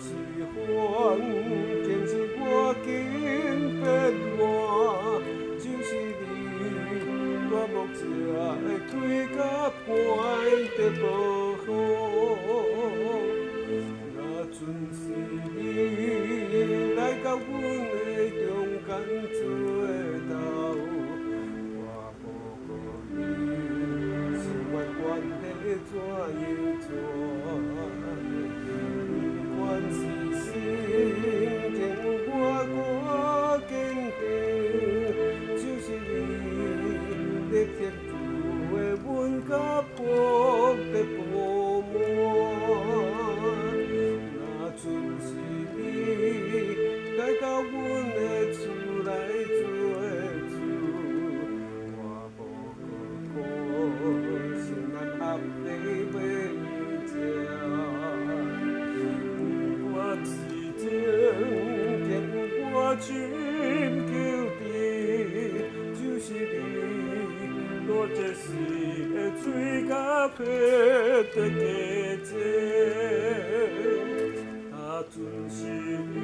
是环境是我紧变换，就是你，我目前会推到半地无好。若准是你来到阮的中间做头，我无顾你心愿关系怎样转。不管是心境我多坚定，就是你在贴住的阮甲抱在无满。若准是你来到阮的厝来做主，我无顾心内压力要伊食。我是情定我寻求的，就是你，我这是会嘴甲皮的价值。啊，准是你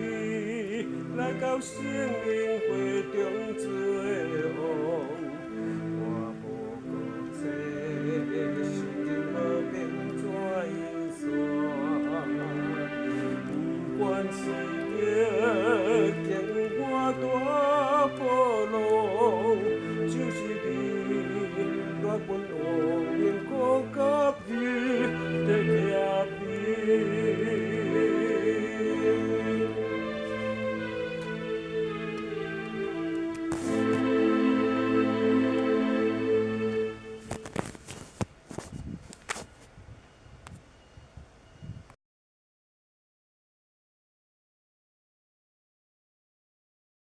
来到生命会中做王，我无搁找，心情无变怎样算？不管是